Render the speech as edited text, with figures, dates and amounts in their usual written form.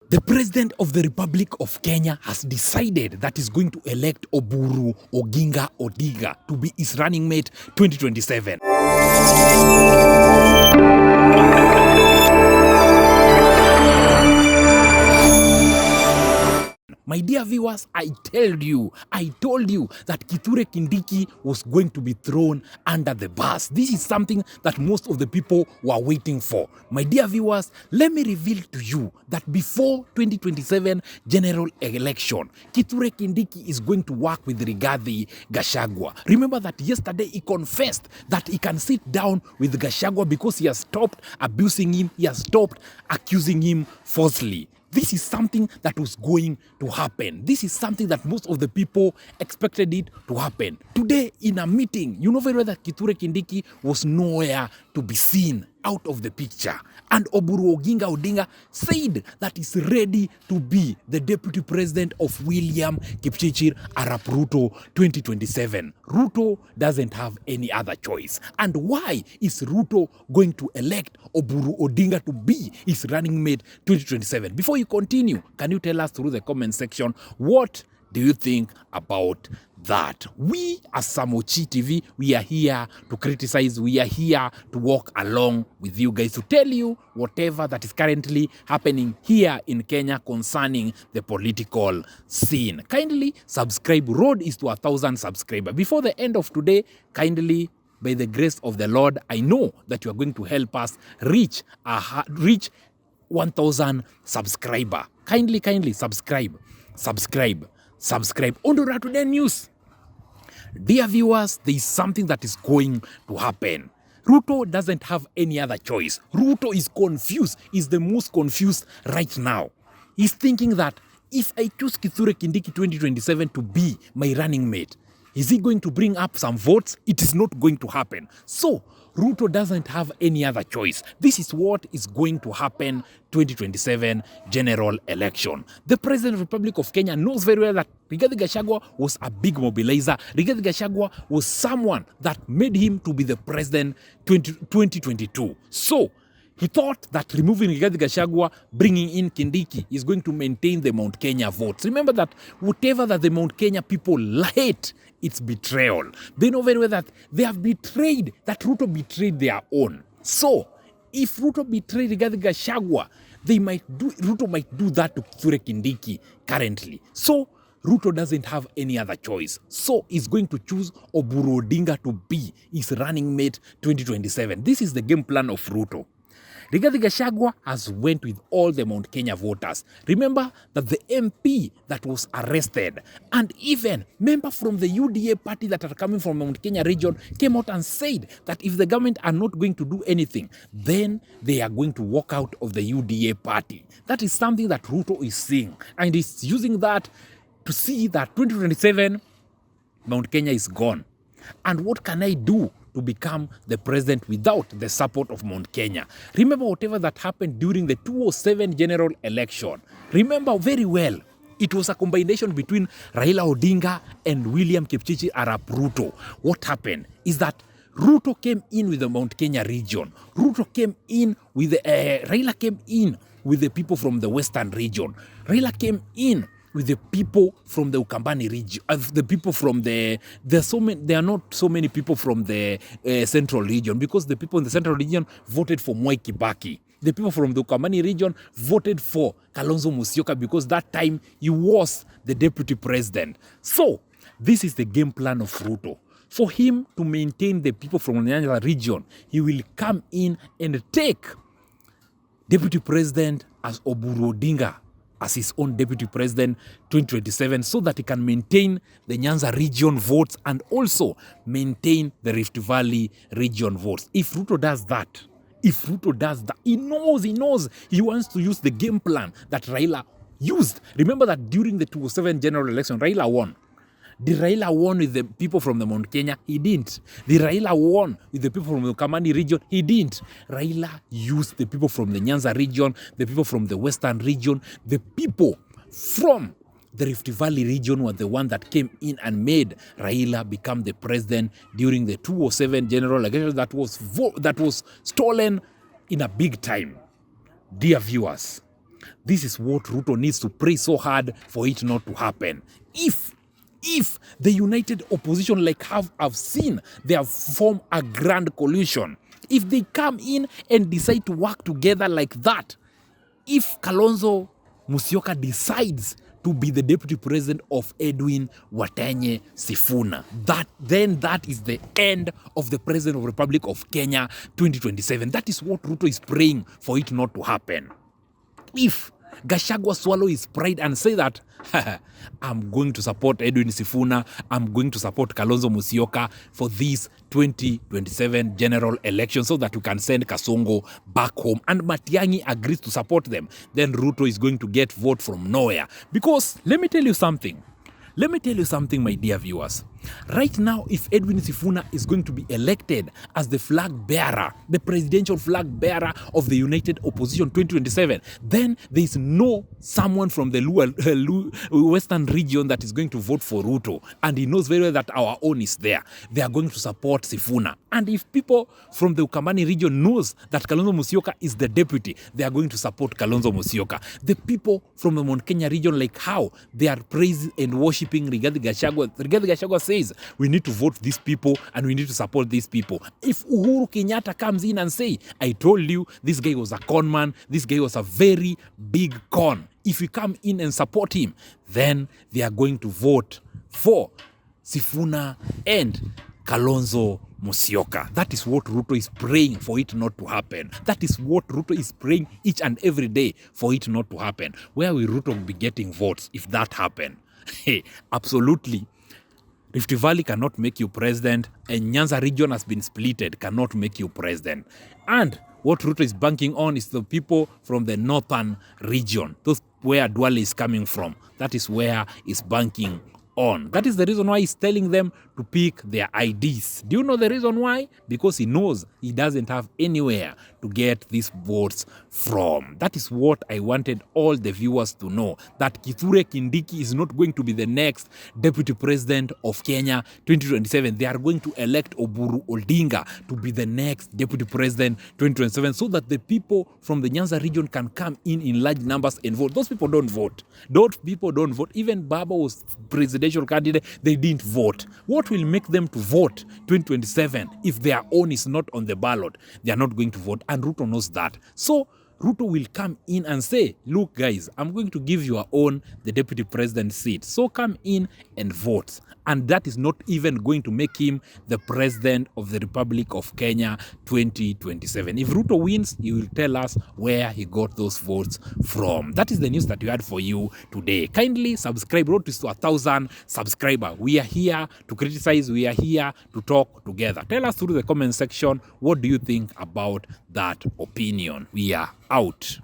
The President of the Republic of Kenya has decided that he's going to elect Oburu Odinga to be his running mate 2027. My dear viewers, I told you that Kithure Kindiki was going to be thrown under the bus. This is something that most of the people were waiting for. My dear viewers, let me reveal to you that before 2027 general election, Kithure Kindiki is going to work with Rigathi Gachagua. Remember that yesterday he confessed that he can sit down with Gachagua because he has stopped abusing him, he has stopped accusing him falsely. This is something that was going to happen. This is something that most of the people expected it to happen. Today, in a meeting, you know very well that Kithure Kindiki was nowhere to be seen, out of the picture. And Oburu Odinga said that he's ready to be the deputy president of William Kipchirchir Arap Ruto 2027. Ruto doesn't have any other choice. And why is Ruto going to elect Oburu Odinga to be his running mate 2027? Before you continue, can you tell us through the comment section what do you think about that? We as Samochi TV, we are here to criticize, we are here to walk along with you guys to tell you whatever that is currently happening here in Kenya concerning the political scene. Kindly subscribe. Road is to 1,000 subscribers. Before the end of today, kindly, by the grace of the Lord, I know that you are going to help us reach 1,000 subscriber. Kindly subscribe. On to today news. Dear viewers, there is something that is going to happen. Ruto doesn't have any other choice. Ruto is confused. He's the most confused right now. He's thinking that if I choose Kithure Kindiki 2027 to be my running mate, is he going to bring up some votes? It is not going to happen. So, Ruto doesn't have any other choice. This is what is going to happen 2027 general election. The President of the Republic of Kenya knows very well that Rigathi Gachagua was a big mobilizer. Rigathi Gachagua was someone that made him to be the president 2022. So, he thought that removing Rigathi Gachagua, bringing in Kindiki, is going to maintain the Mount Kenya votes. Remember that whatever that the Mount Kenya people hate, it's betrayal. They know very well that they have betrayed, that Ruto betrayed their own. So, if Ruto betrayed Rigathi Gachagua, Ruto might do that to Kithure Kindiki currently. So, Ruto doesn't have any other choice. So, he's going to choose Oburu Odinga to be his running mate 2027. This is the game plan of Ruto. Rigathi Gachagua has went with all the Mount Kenya voters. Remember that the MP that was arrested and even members from the UDA party that are coming from Mount Kenya region came out and said that if the government are not going to do anything, then they are going to walk out of the UDA party. That is something that Ruto is seeing, and is using that to see that 2027, Mount Kenya is gone. And what can I do to become the president without the support of Mount Kenya? Remember whatever that happened during the 2007 general election. Remember very well, it was a combination between Raila Odinga and William Kipchirchir Arap Ruto. What happened is that Ruto came in with the Mount Kenya region. Raila came in with the people from the Western region. Raila came in with the people from the Ukambani region, the people from there are not so many people from the central region, because the people in the central region voted for Mwai Kibaki. The people from the Ukambani region voted for Kalonzo Musyoka because that time he was the deputy president. So, this is the game plan of Ruto. For him to maintain the people from the Nyanza region, he will come in and take deputy president as Oburu Odinga as his own deputy president 2027, so that he can maintain the Nyanza region votes and also maintain the Rift Valley region votes. If Ruto does that, he knows he wants to use the game plan that Raila used. Remember that during the 2007 general election, Raila won. Did Raila won with the people from the Mount Kenya? He didn't. Did Raila won with the people from the Kamani region? He didn't. Raila used the people from the Nyanza region, the people from the Western region, the people from the Rift Valley region were the one that came in and made Raila become the president during the 2007 general election that was stolen in a big time. Dear viewers, This is what Ruto needs to pray so hard for it not to happen. If the united opposition, like I've seen, they have formed a grand coalition. If they come in and decide to work together like that, if Kalonzo Musyoka decides to be the deputy president of Edwin Watanye Sifuna, that is the end of the president of the Republic of Kenya 2027. That is what Ruto is praying for it not to happen. If Gachagua swallow his pride and say that, I'm going to support Edwin Sifuna, I'm going to support Kalonzo Musyoka for this 2027 general election so that we can send Kasongo back home, and Matiang'i agrees to support them, then Ruto is going to get vote from nowhere. Because let me tell you something, my dear viewers. Right now, if Edwin Sifuna is going to be elected as the flag bearer, the presidential flag bearer of the United Opposition 2027, then there is no someone from the Western region that is going to vote for Ruto. And he knows very well that our own is there. They are going to support Sifuna. And if people from the Ukambani region knows that Kalonzo Musyoka is the deputy, they are going to support Kalonzo Musyoka. The people from the Mount Kenya region, like how they are praising and worshipping Rigathi Gachagua says, we need to vote these people and we need to support these people. If Uhuru Kenyatta comes in and say, I told you this guy was a con man, this guy was a very big con, if we come in and support him, then they are going to vote for Sifuna and Kalonzo Musyoka. That is what Ruto is praying for it not to happen. That is what Ruto is praying each and every day for it not to happen. Where will Ruto be getting votes if that happen? Hey, absolutely. Rift Valley cannot make you president, and Nyanza region has been splitted, cannot make you president. And what Ruto is banking on is the people from the northern region, those where Duale is coming from. That is where he's banking on. That is the reason why he's telling them to pick their IDs. Do you know the reason why? Because he knows he doesn't have anywhere to get these votes from. That is what I wanted all the viewers to know, that Kithure Kindiki is not going to be the next deputy president of Kenya 2027. They are going to elect Oburu Odinga to be the next deputy president 2027 so that the people from the Nyanza region can come in large numbers and vote. Those people don't vote. Those people don't vote. Even Baba was presidential candidate, they didn't vote. What will make them to vote 2027 if their own is not on the ballot? They are not going to vote, and Ruto knows that. So Ruto will come in and say, look guys, I'm going to give your own the deputy president seat. So come in and vote. And that is not even going to make him the president of the Republic of Kenya 2027. If Ruto wins, he will tell us where he got those votes from. That is the news that we had for you today. Kindly subscribe. Road to 1,000 subscribers. We are here to criticize. We are here to talk together. Tell us through the comment section, what do you think about that opinion? We are out.